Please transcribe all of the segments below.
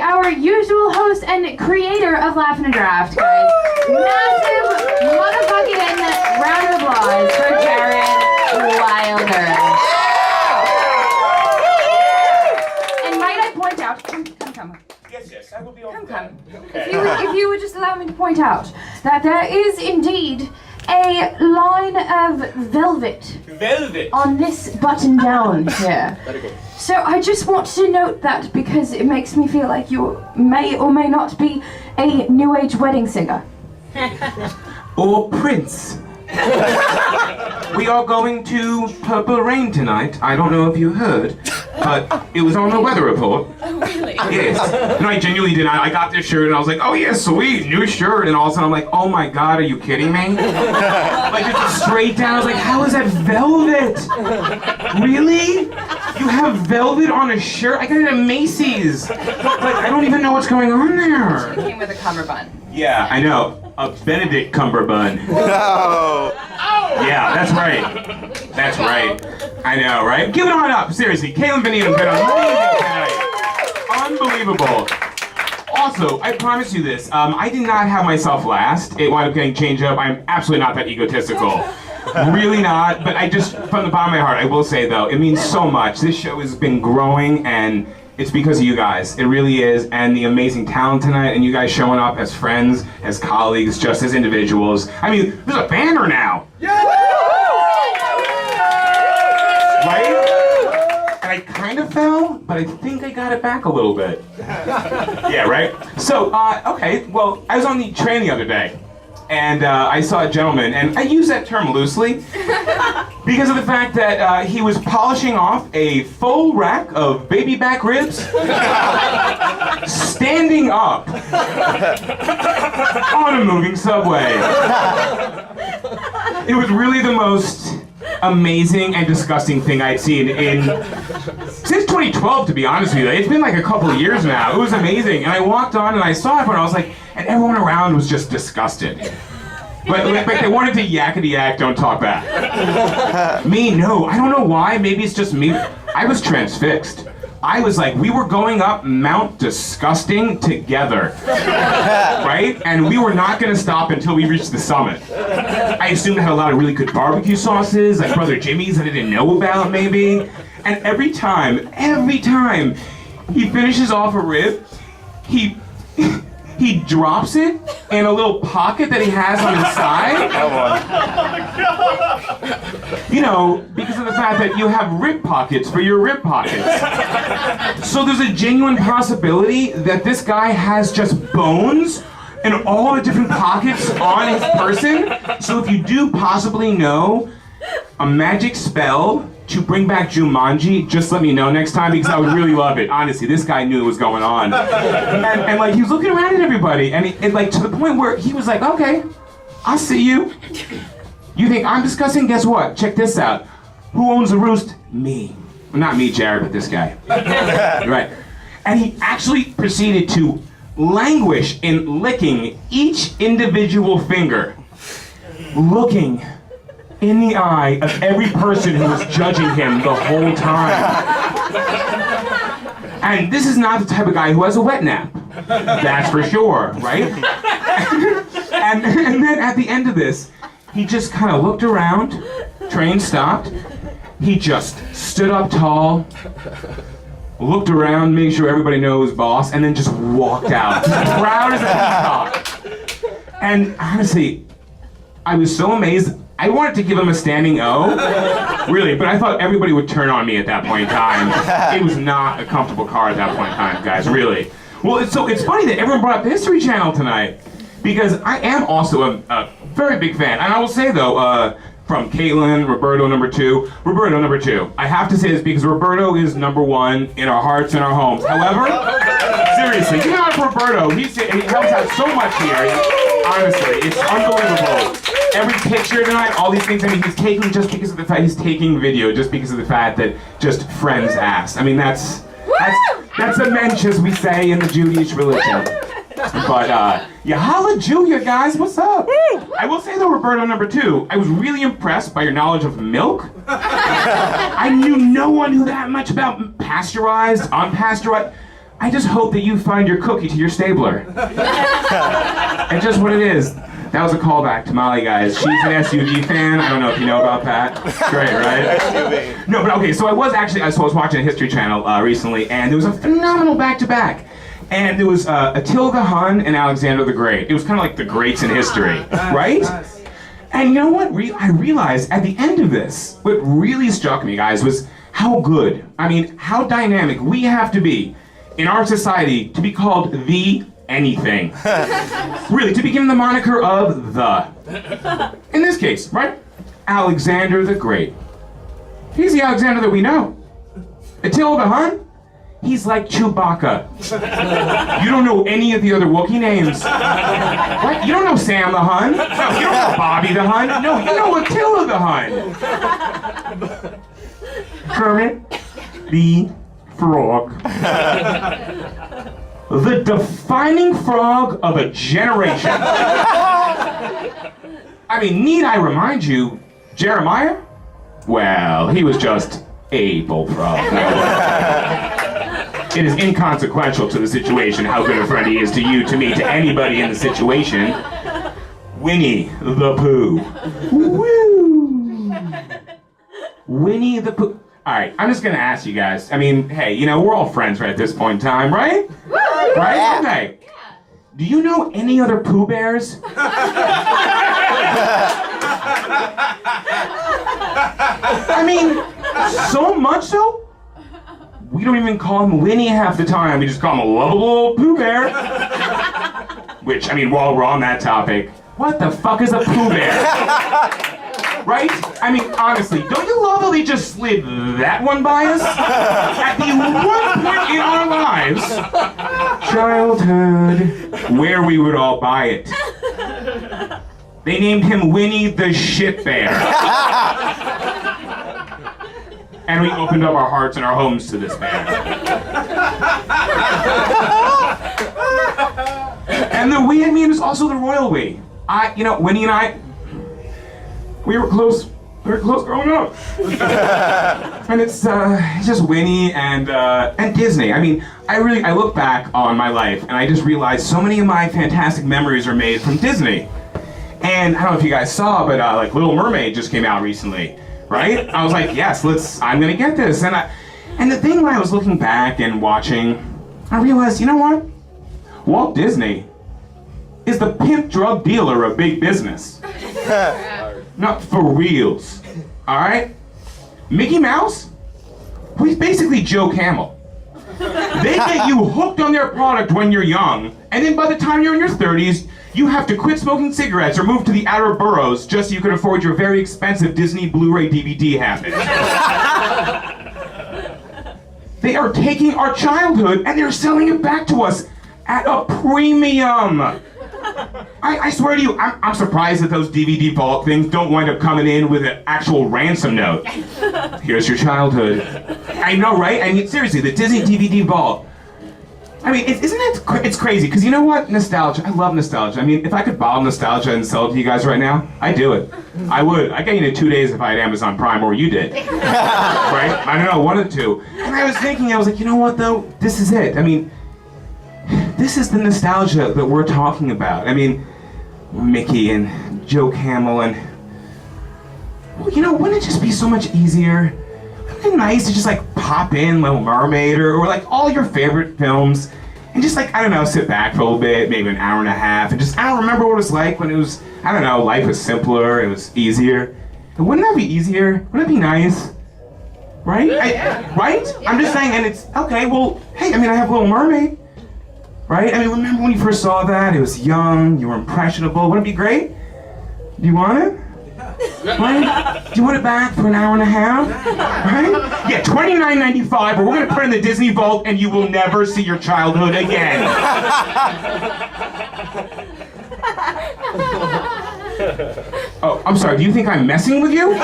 Our usual host and creator of LaughandaDraft, guys. Massive motherfucking round of applause for Jared Wilder. And might I point out, come. Yes, I will be on Come. Okay. If you would just allow me to point out that there is indeed a line of velvet on this button down here. So I just want to note that because it makes me feel like you may or may not be a new age wedding singer. Or Prince. We are going to Purple Rain tonight. I don't know if you heard, but it was on the weather report. Oh, really? Yes. No, I genuinely did not. I got this shirt and I was like, oh yeah, sweet, new shirt. And all of a sudden I'm like, oh my God, are you kidding me? Like just straight down, I was like, how is that velvet? Really? You have velvet on a shirt? I got it at Macy's. Like, I don't even know what's going on there. It came with a cummerbund. Yeah, I know. A Benedict cummerbund. No. Yeah, that's right. That's right. I know, right? Give it on up, seriously. Caitlin Venedam's been amazing tonight. Unbelievable. Also, I promise you this, I did not have myself last. It wound up getting changed up. I'm absolutely not that egotistical. Really not, but I just, from the bottom of my heart, I will say though, it means so much. This show has been growing and it's because of you guys. It really is, and the amazing talent tonight, and you guys showing up as friends, as colleagues, just as individuals. I mean, there's a banner now. Yeah! Right? And I kind of fell, but I think I got it back a little bit. Yeah, right? So, okay, well, I was on the train the other day, and I saw a gentleman, and I use that term loosely, because of the fact that he was polishing off a full rack of baby back ribs, standing up on a moving subway. It was really the most amazing and disgusting thing I'd seen since 2012, to be honest with you. It's been like a couple of years now. It was amazing, and I walked on and I saw it, and I was like, and everyone around was just disgusted. But they wanted to yakety yak, don't talk back. Me, no. I don't know why. Maybe it's just me. I was transfixed. I was like, we were going up Mount Disgusting together. Right? And we were not going to stop until we reached the summit. I assumed it had a lot of really good barbecue sauces, like Brother Jimmy's that I didn't know about, maybe. And every time he finishes off a rib, he drops it in a little pocket that he has on his side. You know, because of the fact that you have rib pockets for your rib pockets. So there's a genuine possibility that this guy has just bones in all the different pockets on his person. So if you do possibly know a magic spell to bring back Jumanji, just let me know next time, because I would really love it. Honestly, this guy knew what was going on. And like, he was looking around at everybody, and like, to the point where he was like, okay, I'll see you. You think I'm disgusting? Guess what? Check this out. Who owns the roost? Me. Well, not me, Jared, but this guy. Right. And he actually proceeded to languish in licking each individual finger, looking in the eye of every person who was judging him the whole time. And this is not the type of guy who has a wet nap. That's for sure, right? and then at the end of this, he just kind of looked around, train stopped, he just stood up tall, looked around, made sure everybody knows boss, and then just walked out, proud as a peacock. And honestly, I was so amazed. I wanted to give him a standing O, really, but I thought everybody would turn on me at that point in time. It was not a comfortable car at that point in time, guys, really. Well, it's funny that everyone brought up the History Channel tonight, because I am also a very big fan. And I will say, though, from Caitlin, Roberto number two. I have to say this because Roberto is number one in our hearts and our homes. However, seriously, give it up for Roberto. He helps out so much here. Honestly, it's unbelievable. Every picture tonight, all these things, I mean, he's taking just because of the fact he's taking video, just because of the fact that just friends asked. I mean, that's a mensch, as we say in the Jewish religion. But, yeah, hallelujah, guys, what's up? I will say, though, Roberto number two, I was really impressed by your knowledge of milk. I knew no one knew that much about pasteurized, unpasteurized. I just hope that you find your cookie to your stabler. It's just what it is. That was a callback to Molly, guys. She's an SUV fan. I don't know if you know about that. Great, right? SUV. No, but okay, so I was watching a History Channel recently, and there was a phenomenal back-to-back. And there was Attila the Hun and Alexander the Great. It was kind of like the greats in history, right? And you know what? I realized at the end of this, what really struck me, guys, was how good, I mean, how dynamic we have to be in our society to be called the anything. Really, to be given the moniker of the. In this case, right? Alexander the Great. He's the Alexander that we know. Attila the Hun? He's like Chewbacca. You don't know any of the other Wookiee names. What? You don't know Sam the Hun? No, you don't know Bobby the Hun? No, you know Attila the Hun. Kermit the Frog. The defining frog of a generation. I mean, need I remind you, Jeremiah? Well, he was just a bullfrog. It is inconsequential to the situation how good a friend he is to you, to me, to anybody in the situation. Winnie-the-Pooh. Woo! Winnie-the-Pooh. Alright, I'm just gonna ask you guys. I mean, hey, you know, we're all friends right at this point in time, right? Right? Yeah. Okay. Do you know any other Pooh Bears? I mean, so much so, we don't even call him Winnie half the time. We just call him a lovable old Pooh Bear. Which, I mean, while we're on that topic, what the fuck is a Pooh Bear? Right? I mean, honestly, don't you love how they just slid that one by us? At the one point in our lives, childhood, where we would all buy it. They named him Winnie the Shit Bear. And we opened up our hearts and our homes to this bear. And the we, I mean, is also the royal we. You know, Winnie and I, we were close growing up. And it's just Winnie and Disney. I mean, I look back on my life and I just realized so many of my fantastic memories are made from Disney. And I don't know if you guys saw, but like Little Mermaid just came out recently, right? I was like, yes, I'm gonna get this. And the thing when I was looking back and watching, I realized, you know what? Walt Disney is the pimp drug dealer of big business. Not for reals, all right? Mickey Mouse? Well, he's basically Joe Camel. They get you hooked on their product when you're young, and then by the time you're in your 30s, you have to quit smoking cigarettes or move to the outer boroughs just so you can afford your very expensive Disney Blu-ray DVD habit. They are taking our childhood and they're selling it back to us at a premium. I swear to you, I'm surprised that those DVD vault things don't wind up coming in with an actual ransom note. Here's your childhood. I know, right? I mean, seriously, the Disney DVD vault. I mean, it's crazy, because you know what? Nostalgia. I love nostalgia. I mean, if I could bottle nostalgia and sell it to you guys right now, I'd do it. I would. I'd get you in 2 days if I had Amazon Prime, or you did. Right? I don't know, one of the two. And I was thinking, I was like, you know what, though? This is it. I mean, this is the nostalgia that we're talking about. I mean, Mickey and Joe Camel and... Well, you know, wouldn't it just be so much easier? Wouldn't it be nice to just like pop in Little Mermaid or like all your favorite films and just like, I don't know, sit back for a little bit, maybe an hour and a half, and just, I don't remember what it was like when it was, I don't know, life was simpler, it was easier. And wouldn't that be easier? Wouldn't it be nice? Right? Right? Yeah. I'm just saying, and it's, okay, well, hey, I mean, I have Little Mermaid. Right? I mean, remember when you first saw that? It was young, you were impressionable. Wouldn't it be great? Do you want it? Right? Do you want it back for an hour and a half? Right? Yeah, $29.95, or we're gonna put it in the Disney vault and you will never see your childhood again. Oh, I'm sorry, do you think I'm messing with you?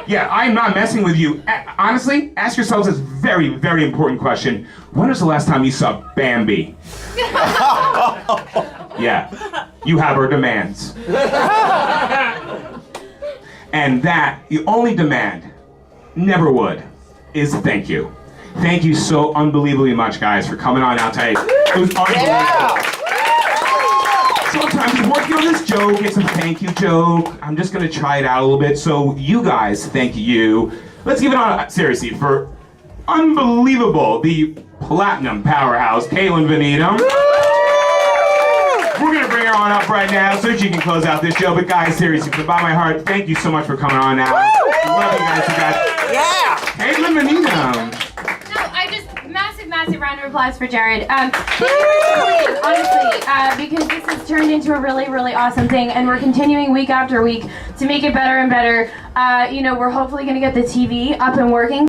Yeah, I'm not messing with you. Honestly, ask yourselves this very, very important question. When was the last time you saw Bambi? Yeah, you have her demands. And that, the only demand, never would, is thank you. Thank you so unbelievably much, guys, for coming on out tonight. It was unbelievable. Sometimes I'm working on this joke. It's a thank you joke. I'm just gonna try it out a little bit. So you guys, thank you. Let's give it on seriously for unbelievable, the platinum powerhouse, Caitlin Venedam. We're gonna bring her on up right now so she can close out this show. But guys, seriously, from the bottom of my heart, thank you so much for coming on now. Love you guys. Yeah. Caitlin Venedam. Massive round of applause for Jared. Thank you for tuning in, honestly, because this has turned into a really, really awesome thing, and we're continuing week after week to make it better and better. You know, we're hopefully going to get the TV up and working.